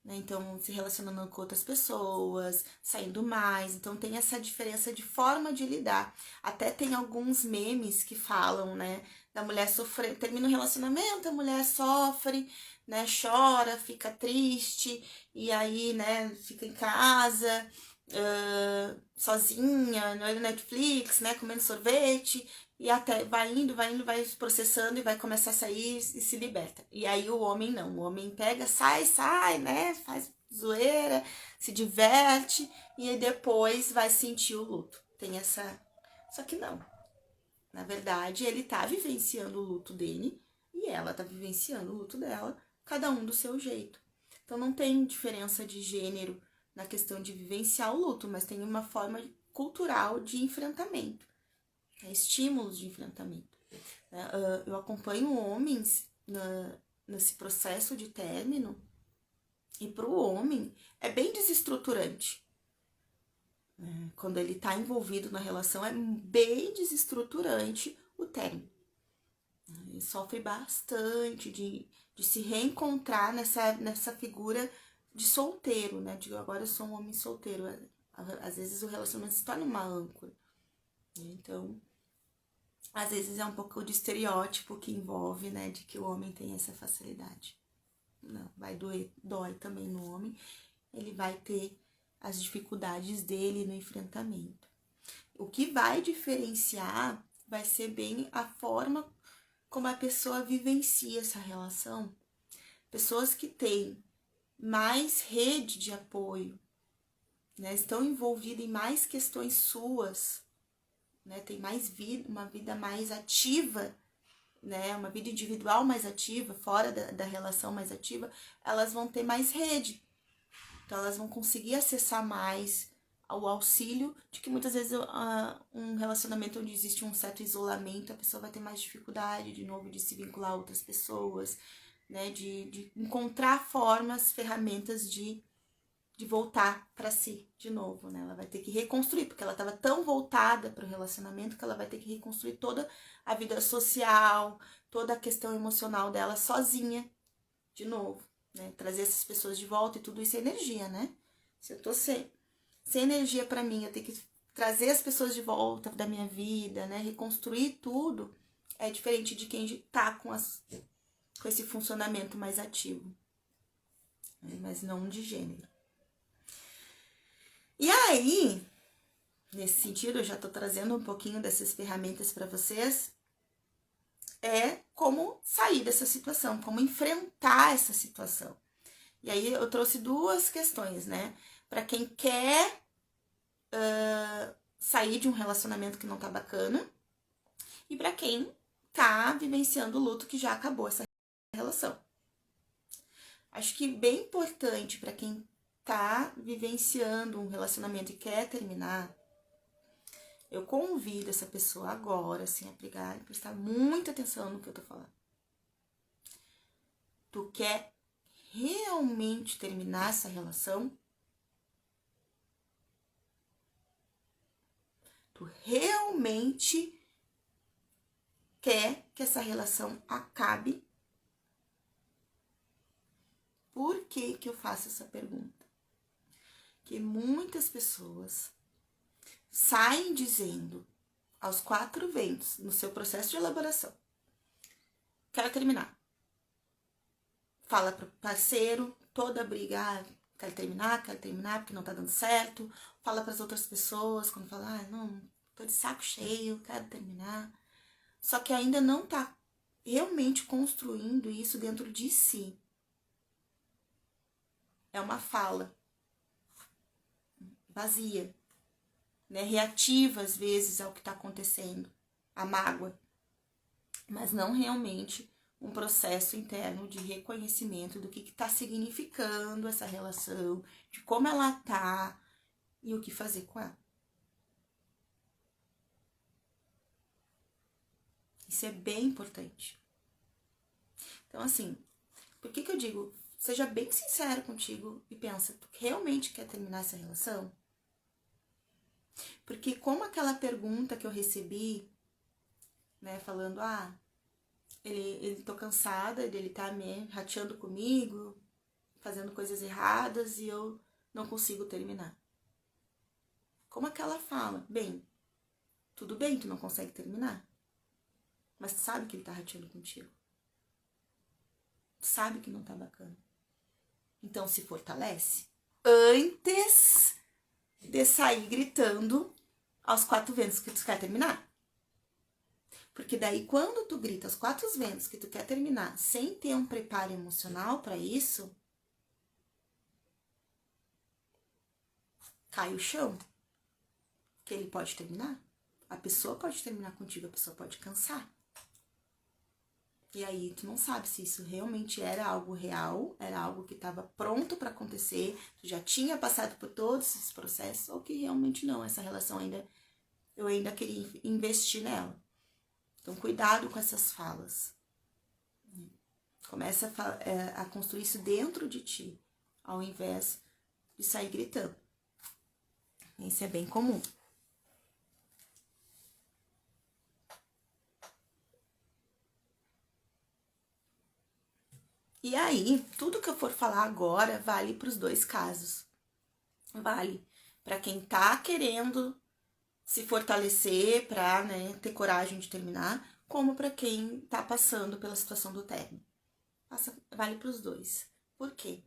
né? Então, se relacionando com outras pessoas, saindo mais. Então, tem essa diferença de forma de lidar. Até tem alguns memes que falam, né, da mulher sofrer, termina o relacionamento, a mulher sofre, né, chora, fica triste, e aí, né, fica em casa, sozinha, no Netflix, né, comendo sorvete, e até vai processando e vai começar a sair e se liberta. E aí o homem não, o homem pega, sai, né, faz zoeira, se diverte e aí depois vai sentir o luto. Tem essa. Só que não. Na verdade, ele tá vivenciando o luto dele e ela tá vivenciando o luto dela, cada um do seu jeito. Então não tem diferença de gênero na questão de vivenciar o luto, mas tem uma forma cultural de enfrentamento, né? Estímulos de enfrentamento. Eu acompanho homens nesse processo de término e para o homem é bem desestruturante. Quando ele está envolvido na relação, é bem desestruturante o término. Ele sofre bastante de se reencontrar nessa figura de solteiro, né? De agora eu sou um homem solteiro. Às vezes o relacionamento se torna uma âncora. Então, às vezes é um pouco de estereótipo que envolve, né? De que o homem tem essa facilidade. Não, dói também no homem. Ele vai ter as dificuldades dele no enfrentamento. O que vai diferenciar vai ser bem a forma como a pessoa vivencia essa relação. Pessoas que têm mais rede de apoio, né, estão envolvidas em mais questões suas, né, tem mais vida, uma vida mais ativa, né, uma vida individual mais ativa, fora da relação mais ativa, elas vão ter mais rede. Então, elas vão conseguir acessar mais ao auxílio de que muitas vezes um relacionamento onde existe um certo isolamento, a pessoa vai ter mais dificuldade, de novo, de se vincular a outras pessoas, né? De encontrar formas, ferramentas de voltar para si de novo, né? Ela vai ter que reconstruir, porque ela estava tão voltada para o relacionamento que ela vai ter que reconstruir toda a vida social, toda a questão emocional dela sozinha, de novo. Né? Trazer essas pessoas de volta e tudo isso é energia, né? Se eu tô sem energia para mim, eu tenho que trazer as pessoas de volta da minha vida, né? Reconstruir tudo, é diferente de quem tá com esse funcionamento mais ativo, né? Mas não de gênero. E aí, nesse sentido, eu já tô trazendo um pouquinho dessas ferramentas para vocês, é como sair dessa situação, como enfrentar essa situação. E aí eu trouxe duas questões, né? Para quem quer sair de um relacionamento que não tá bacana e para quem tá vivenciando o luto que já acabou essa relação. Acho que bem importante para quem tá vivenciando um relacionamento e quer terminar, eu convido essa pessoa agora, assim, a pegar e prestar muita atenção no que eu tô falando. Tu quer realmente terminar essa relação? Tu realmente quer que essa relação acabe? Por que que eu faço essa pergunta? Que muitas pessoas saem dizendo aos quatro ventos no seu processo de elaboração: quero terminar. Fala pro parceiro, toda briga, quero terminar porque não tá dando certo. Fala para as outras pessoas quando fala, não, tô de saco cheio, quero terminar. Só que ainda não tá realmente construindo isso dentro de si. É uma fala vazia, né? Reativa às vezes ao que está acontecendo, a mágoa, mas não realmente um processo interno de reconhecimento do que está significando essa relação, de como ela tá e o que fazer com ela. Isso é bem importante. Então, assim, por que eu digo, seja bem sincero contigo e pensa, tu realmente quer terminar essa relação? Porque como aquela pergunta que eu recebi, né, falando, ele tô cansada dele tá me rateando comigo, fazendo coisas erradas e eu não consigo terminar. Como aquela fala, bem, tudo bem, tu não consegue terminar, mas tu sabe que ele tá rateando contigo. Tu sabe que não tá bacana. Então se fortalece antes de sair gritando aos quatro ventos que tu quer terminar. Porque daí quando tu grita aos quatro ventos que tu quer terminar sem ter um preparo emocional para isso, cai o chão. Que ele pode terminar. A pessoa pode terminar contigo, a pessoa pode cansar. E aí tu não sabe se isso realmente era algo real, era algo que estava pronto para acontecer, tu já tinha passado por todos esses processos, ou que realmente não, essa relação eu ainda queria investir nela. Então cuidado com essas falas. Começa a construir isso dentro de ti, ao invés de sair gritando. Isso é bem comum. E aí, tudo que eu for falar agora vale para os dois casos. Vale para quem tá querendo se fortalecer para, né, ter coragem de terminar, como para quem tá passando pela situação do término. Vale para os dois. Por quê?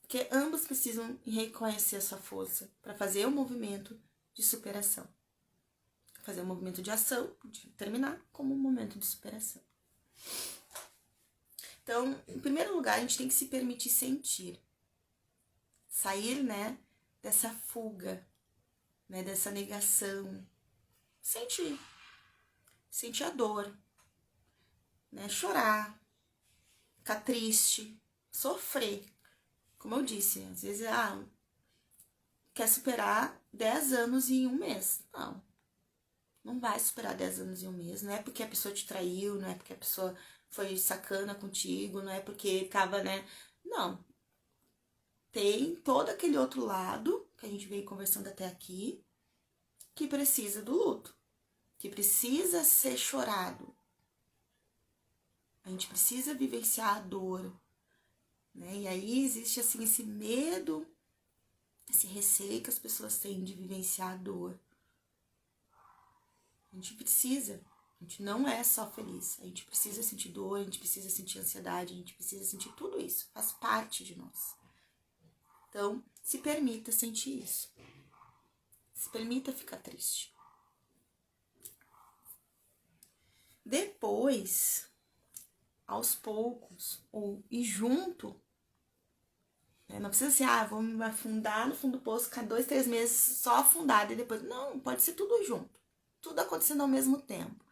Porque ambos precisam reconhecer a sua força para fazer o movimento de superação. Fazer o movimento de ação, de terminar, como um momento de superação. Então, em primeiro lugar, a gente tem que se permitir sentir. Sair, né, dessa fuga, né, dessa negação. Sentir. Sentir a dor, né, chorar, ficar triste, sofrer. Como eu disse, às vezes, quer superar 10 anos em um mês. Não vai superar 10 anos em um mês. Não é porque a pessoa te traiu, não é porque a pessoa foi sacana contigo, não é porque tava, né? Não. Tem todo aquele outro lado, que a gente veio conversando até aqui, que precisa do luto, que precisa ser chorado. A gente precisa vivenciar a dor, né? E aí existe, assim, esse medo, esse receio que as pessoas têm de vivenciar a dor. A gente precisa. A gente não é só feliz. A gente precisa sentir dor, a gente precisa sentir ansiedade, a gente precisa sentir tudo isso. Faz parte de nós. Então, se permita sentir isso. Se permita ficar triste. Depois, aos poucos, e junto, né? Não precisa ser, vou me afundar no fundo do poço, ficar 2, 3 meses só afundada e depois. Não, pode ser tudo junto. Tudo acontecendo ao mesmo tempo.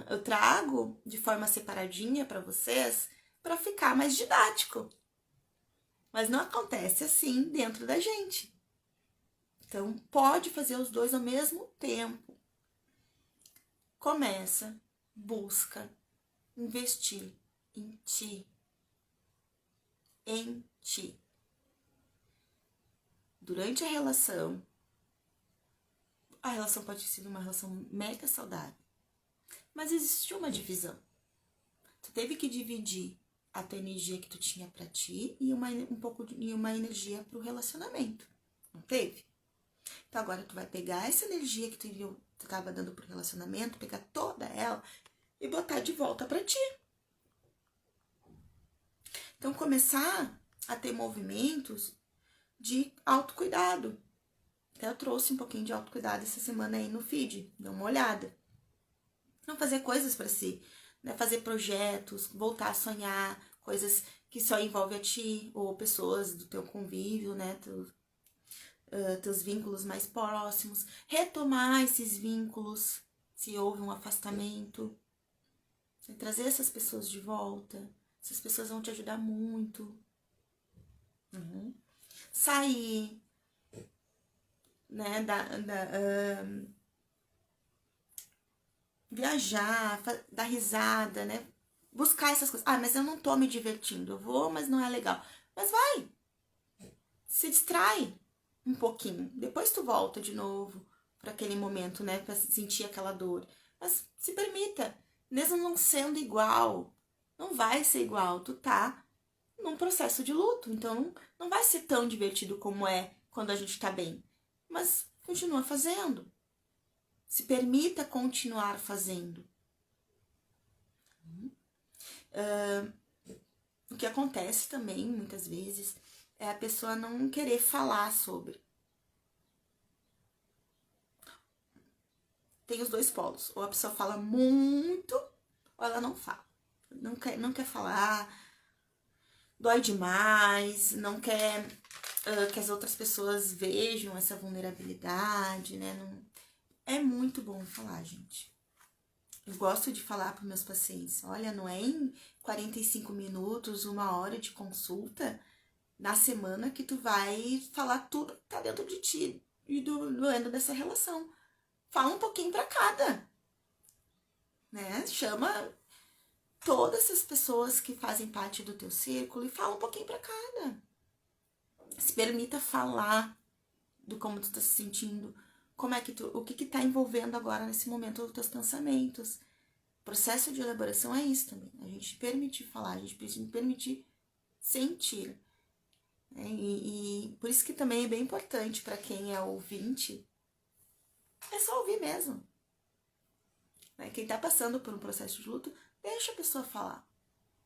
Eu trago de forma separadinha para vocês para ficar mais didático. Mas não acontece assim dentro da gente. Então, pode fazer os dois ao mesmo tempo. Começa, busca, investir em ti. Em ti. Durante a relação pode ter sido uma relação mega saudável. Mas existiu uma divisão. Tu teve que dividir a tua energia que tu tinha pra ti e uma energia pro relacionamento. Não teve? Então agora tu vai pegar essa energia que tu tava dando pro relacionamento, pegar toda ela e botar de volta pra ti. Então começar a ter movimentos de autocuidado. Até eu trouxe um pouquinho de autocuidado essa semana aí no feed, dá uma olhada. Não fazer coisas pra si, né? Fazer projetos, voltar a sonhar, coisas que só envolvem a ti ou pessoas do teu convívio, né? Teus vínculos mais próximos, retomar esses vínculos se houve um afastamento, trazer essas pessoas de volta. Essas pessoas vão te ajudar muito. Sair, né, viajar, dar risada, né, buscar essas coisas. Ah, mas eu não tô me divertindo. Eu vou, mas não é legal. Mas vai. Se distrai um pouquinho. Depois tu volta de novo para aquele momento, né? Para sentir aquela dor. Mas se permita. Mesmo não sendo igual. Não vai ser igual. Tu tá num processo de luto. Então não vai ser tão divertido como é quando a gente tá bem. Mas continua fazendo. Se permita continuar fazendo. O que acontece também, muitas vezes, é a pessoa não querer falar sobre. Tem os dois polos. Ou a pessoa fala muito, ou ela não fala. Não quer falar, dói demais, não quer que as outras pessoas vejam essa vulnerabilidade, né? Não... É muito bom falar, gente. Eu gosto de falar para meus pacientes, olha, não é em 45 minutos, 1 hora de consulta na semana que tu vai falar tudo que tá dentro de ti e doendo dessa relação. Fala um pouquinho para cada, né? Chama todas essas pessoas que fazem parte do teu círculo e fala um pouquinho para cada. Se permita falar do como tu tá se sentindo, como é que o que tá envolvendo agora nesse momento os teus pensamentos. O processo de elaboração é isso também. A gente permitir falar, a gente permitir sentir. Né? E por isso que também é bem importante para quem é ouvinte, é só ouvir mesmo. Né? Quem tá passando por um processo de luto, deixa a pessoa falar.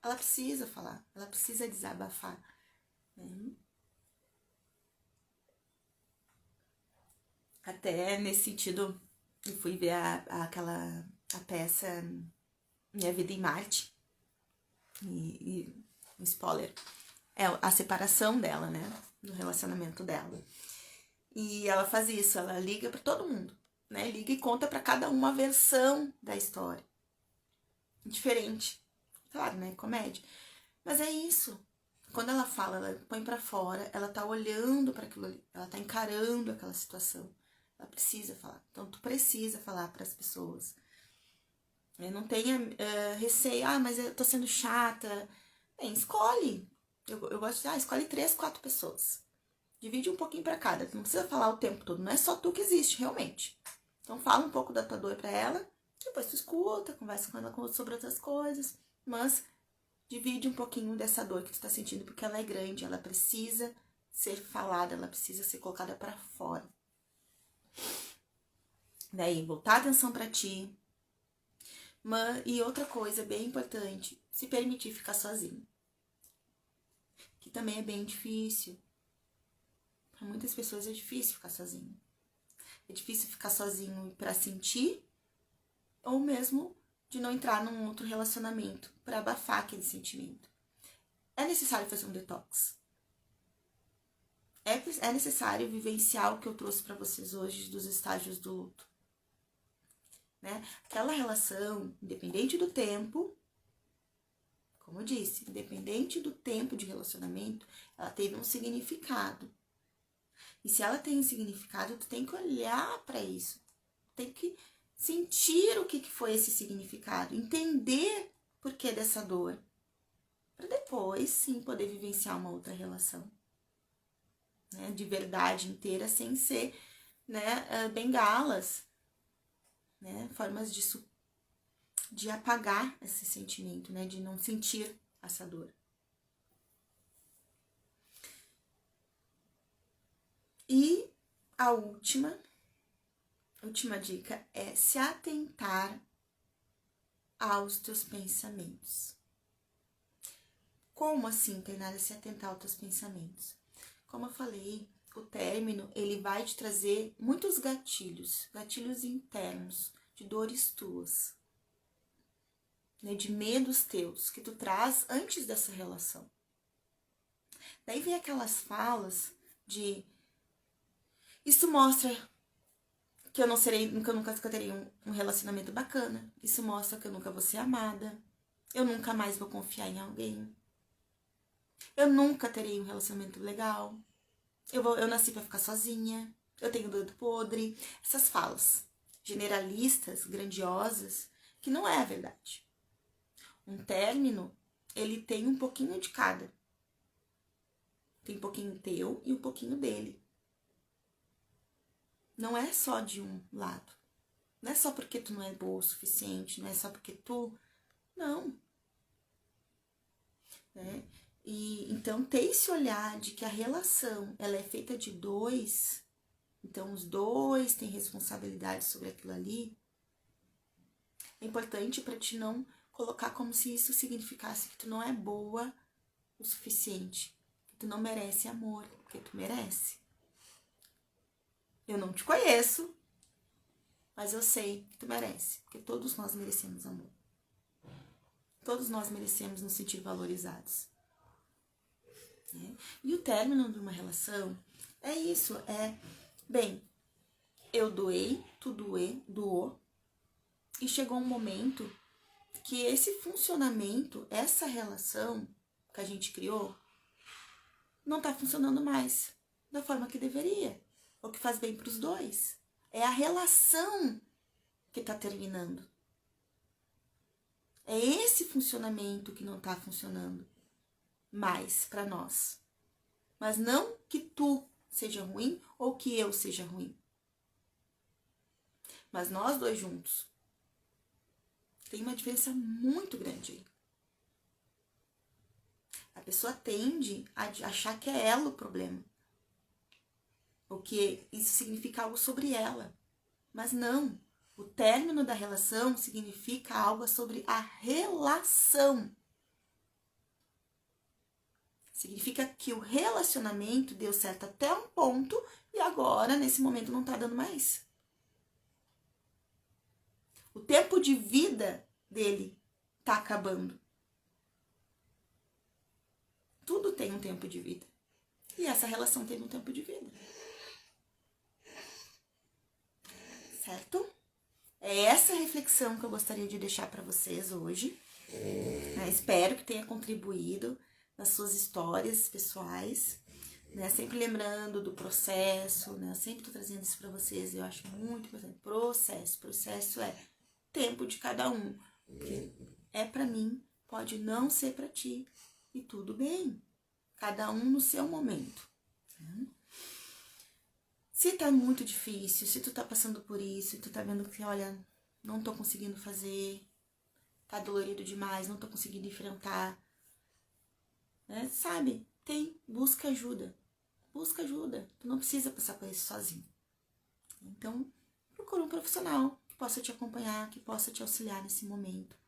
Ela precisa falar, ela precisa desabafar. Né? Até nesse sentido, eu fui ver a peça Minha Vida em Marte. E um spoiler, é a separação dela, né? Do relacionamento dela. E ela faz isso, ela liga para todo mundo, né? Liga e conta para cada uma versão da história. Diferente. Claro, né? Comédia. Mas é isso. Quando ela fala, ela põe para fora, ela tá olhando para aquilo ali, ela tá encarando aquela situação. Ela precisa falar. Então, tu precisa falar para as pessoas. Não tenha receio. Ah, mas eu tô sendo chata. Bem, escolhe. Eu gosto de, escolhe 3, 4 pessoas. Divide um pouquinho para cada. Tu não precisa falar o tempo todo. Não é só tu que existe, realmente. Então, fala um pouco da tua dor para ela. Depois tu escuta, conversa com ela sobre outras coisas. Mas divide um pouquinho dessa dor que tu tá sentindo, porque ela é grande. Ela precisa ser falada. Ela precisa ser colocada para fora. Daí, voltar a atenção para ti. E outra coisa bem importante, se permitir ficar sozinho. Que também é bem difícil. Para muitas pessoas é difícil ficar sozinho. É difícil ficar sozinho para sentir, ou mesmo de não entrar num outro relacionamento para abafar aquele sentimento. É necessário fazer um detox. É necessário vivenciar o que eu trouxe para vocês hoje dos estágios do luto. Né? Aquela relação, independente do tempo, como eu disse, independente do tempo de relacionamento, ela teve um significado. E se ela tem um significado, tu tem que olhar para isso. Tem que sentir o que foi esse significado, entender o porquê dessa dor, para depois sim poder vivenciar uma outra relação, né, de verdade inteira, sem ser, né, bengalas, né, formas de apagar esse sentimento, né, de não sentir essa dor. E a última dica é se atentar aos teus pensamentos. Como assim, Tainara, se atentar aos teus pensamentos? Como eu falei, o término, ele vai te trazer muitos gatilhos internos, de dores tuas, né, de medos teus, que tu traz antes dessa relação. Daí vem aquelas falas de, isso mostra que eu nunca terei um relacionamento bacana, isso mostra que eu nunca vou ser amada, eu nunca mais vou confiar em alguém, eu nunca terei um relacionamento legal, eu nasci pra ficar sozinha, eu tenho dedo podre. Essas falas generalistas, grandiosas, que não é a verdade. Um término, ele tem um pouquinho de cada. Tem um pouquinho teu e um pouquinho dele. Não é só de um lado. Não é só porque tu não é boa o suficiente, não é só porque tu... Não. Né? E então ter esse olhar de que a relação ela é feita de dois, então os dois têm responsabilidade sobre aquilo ali, é importante para te não colocar como se isso significasse que tu não é boa o suficiente, que tu não merece amor, porque tu merece. Eu não te conheço, mas eu sei que tu merece, porque todos nós merecemos amor. Todos nós merecemos nos sentir valorizados. Né? E o término de uma relação é isso, bem, eu doei, tu doou, e chegou um momento que esse funcionamento, essa relação que a gente criou, não tá funcionando mais da forma que deveria, ou que faz bem para os dois. É a relação que tá terminando. É esse funcionamento que não tá funcionando mais para nós. Mas não que tu seja ruim ou que eu seja ruim. Mas nós dois juntos. Tem uma diferença muito grande aí. A pessoa tende a achar que é ela o problema. Ou que isso significa algo sobre ela. Mas não. O término da relação significa algo sobre a relação. Significa que o relacionamento deu certo até um ponto e agora, nesse momento, não tá dando mais. O tempo de vida dele tá acabando. Tudo tem um tempo de vida. E essa relação teve um tempo de vida. Certo? É essa reflexão que eu gostaria de deixar para vocês hoje. Espero que tenha contribuído nas suas histórias pessoais. Sempre lembrando do processo. Eu sempre estou trazendo isso para vocês. Eu acho muito importante. Processo é tempo de cada um. Porque é para mim, pode não ser para ti. E tudo bem. Cada um no seu momento. Se tá muito difícil, se tu tá passando por isso, tu tá vendo que, olha, não tô conseguindo fazer, tá dolorido demais, não tô conseguindo enfrentar, né? Sabe? Busca ajuda. Busca ajuda. Tu não precisa passar por isso sozinho. Então, procura um profissional que possa te acompanhar, que possa te auxiliar nesse momento,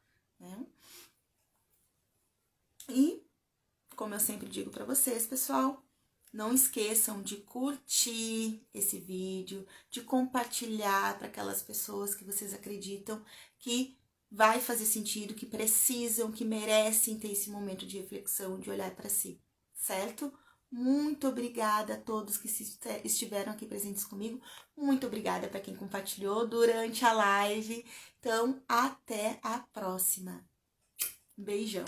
né? E, como eu sempre digo pra vocês, pessoal, não esqueçam de curtir esse vídeo, de compartilhar para aquelas pessoas que vocês acreditam que vai fazer sentido, que precisam, que merecem ter esse momento de reflexão, de olhar para si, certo? Muito obrigada a todos que estiveram aqui presentes comigo. Muito obrigada para quem compartilhou durante a live. Então, até a próxima. Beijão.